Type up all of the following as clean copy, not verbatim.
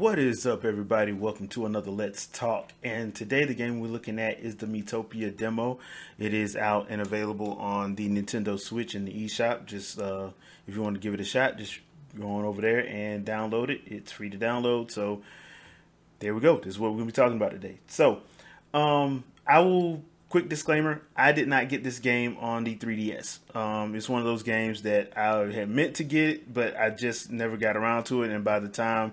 What is up, everybody? Welcome to another Let's Talk. And today, the game we're looking at is the MiiTopia demo. It is out and available on the Nintendo Switch in the eShop. Just if you want to give it a shot, just go on over there and download it. It's free to download. So there we go. This is what we're going to be talking about today. So I will. Quick disclaimer, I did not get this game on the 3DS. It's one of those games that I had meant to get, but I just never got around to it. And by the time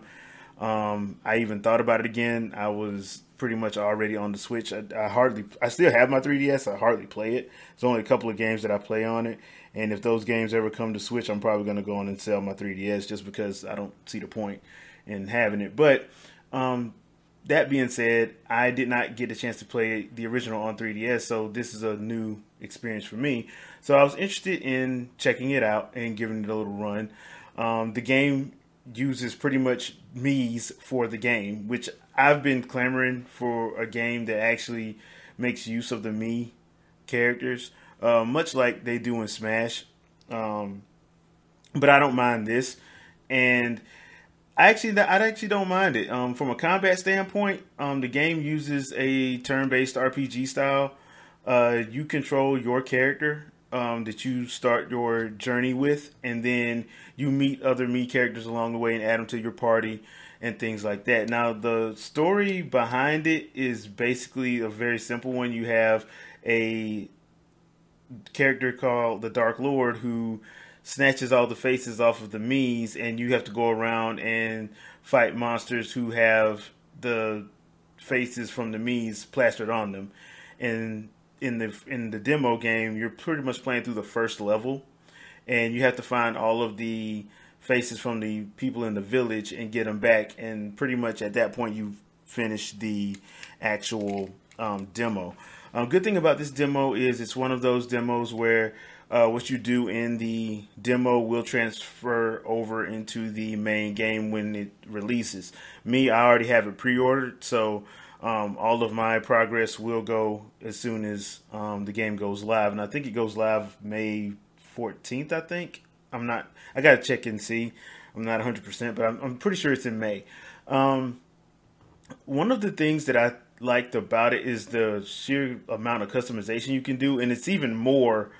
I even thought about it again, I was pretty much already on the Switch. I still have my 3DS. I hardly play it. There's only a couple of games that I play on it. And if those games ever come to Switch, I'm probably going to go on and sell my 3DS just because I don't see the point in having it. But that being said, I did not get a chance to play the original on 3DS, so this is a new experience for me. So I was interested in checking it out and giving it a little run. The game uses pretty much Mii's for the game, which I've been clamoring for a game that actually makes use of the Mii characters, much like they do in Smash. But I don't mind this, and I actually don't mind it. From a combat standpoint, the game uses a turn-based RPG style. You control your character that you start your journey with, and then you meet other Mii characters along the way and add them to your party and things like that. Now, the story behind it is basically a very simple one. You have a character called the Dark Lord who snatches all the faces off of the Mii's, and you have to go around and fight monsters who have the faces from the Mii's plastered on them. And in the demo game, you're pretty much playing through the first level, and you have to find all of the faces from the people in the village and get them back. And pretty much at that point, you've finished the actual demo. Good thing about this demo is it's one of those demos where what you do in the demo will transfer over into the main game when it releases. I already have it pre-ordered, so all of my progress will go as soon as the game goes live. And I think it goes live May 14th, I think. I got to check and see. I'm not 100%, but I'm pretty sure it's in May. One of the things that I liked about it is the sheer amount of customization you can do, and it's even more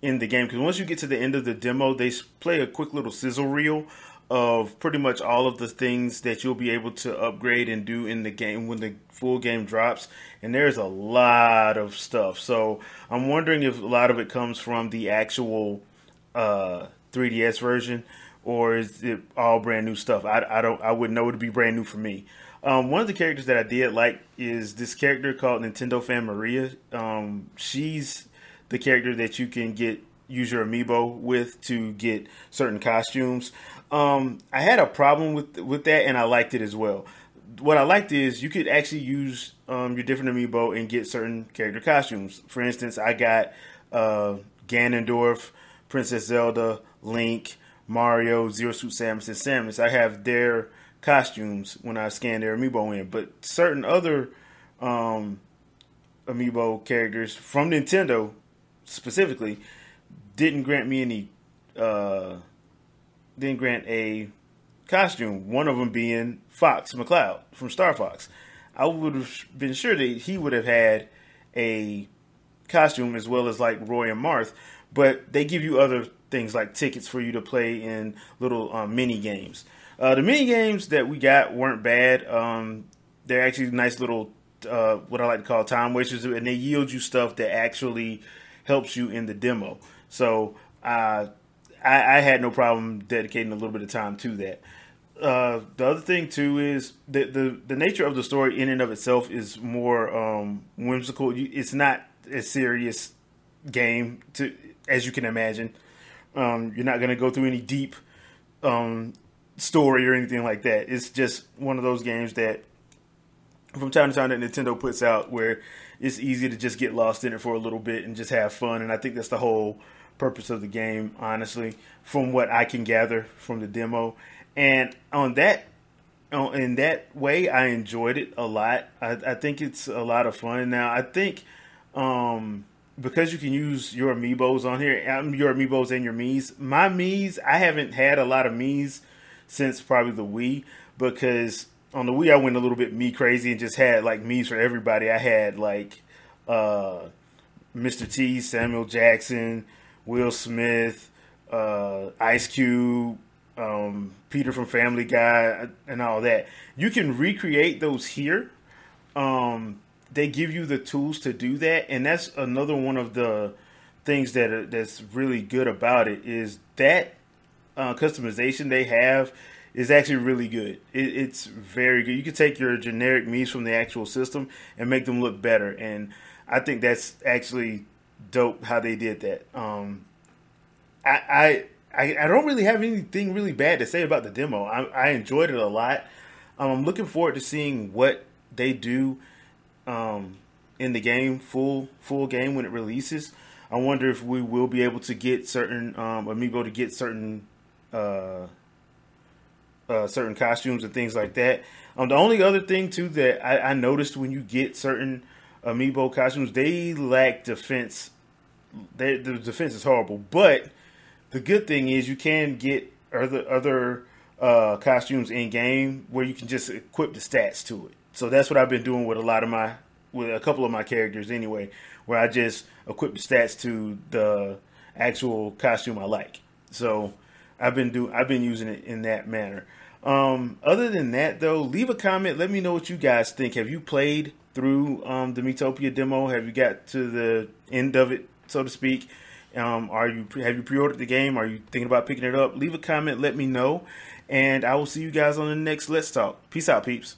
in the game, because once you get to the end of the demo, they play a quick little sizzle reel of pretty much all of the things that you'll be able to upgrade and do in the game when the full game drops. And there's a lot of stuff. So I'm wondering if a lot of it comes from the actual 3DS version, or is it all brand new stuff? I wouldn't know. It'd be brand new for me. One of the characters that I did like is this character called Nintendo Fan Maria. She's the character that you can use your amiibo with to get certain costumes. I had a problem with that, and I liked it as well. What I liked is you could actually use your different amiibo and get certain character costumes. For instance, I got Ganondorf, Princess Zelda, Link, Mario, Zero Suit Samus, and Samus. I have their costumes when I scan their amiibo in, but certain other amiibo characters from Nintendo specifically didn't grant a costume. One of them being Fox McCloud from Star Fox. I would have been sure that he would have had a costume, as well as like Roy and Marth, but they give you other things like tickets for you to play in little mini games. The mini games that we got weren't bad. They're actually nice little what I like to call time wasters, and they yield you stuff that actually helps you in the demo. So I had no problem dedicating a little bit of time to that. The other thing too is the nature of the story in and of itself is more whimsical. It's not a serious game as you can imagine. You're not going to go through any deep story or anything like that. It's just one of those games that from time to time that Nintendo puts out where it's easy to just get lost in it for a little bit and just have fun. And I think that's the whole purpose of the game, honestly, from what I can gather from the demo. And in that way, I enjoyed it a lot. I think it's a lot of fun. Now, I think because you can use your amiibos on here, your amiibos and your Mii's. My Mii's, I haven't had a lot of Mii's since probably the Wii, because on the Wii, I went a little bit me crazy and just had like me's for everybody. I had like Mr. T, Samuel Jackson, Will Smith, Ice Cube, Peter from Family Guy, and all that. You can recreate those here. They give you the tools to do that, and that's another one of the things that's really good about it is that customization they have is actually really good. It's very good. You can take your generic Mii's from the actual system and make them look better, and I think that's actually dope how they did that. I don't really have anything really bad to say about the demo. I enjoyed it a lot. I'm looking forward to seeing what they do in the game, full game when it releases. I wonder if we will be able to get certain amiibo to get certain certain costumes and things like that. The only other thing too that I noticed when you get certain amiibo costumes, they lack defense. The defense is horrible, but the good thing is you can get other costumes in game where you can just equip the stats to it. So that's what I've been doing with a couple of my characters anyway, where I just equip the stats to the actual costume I like. So I've been using it in that manner. Other than that though, leave a comment. Let me know what you guys think. Have you played through the MiiTopia demo? Have you got to the end of it, so to speak? Have you pre-ordered the game? Are you thinking about picking it up? Leave a comment. Let me know. And I will see you guys on the next Let's Talk. Peace out, peeps.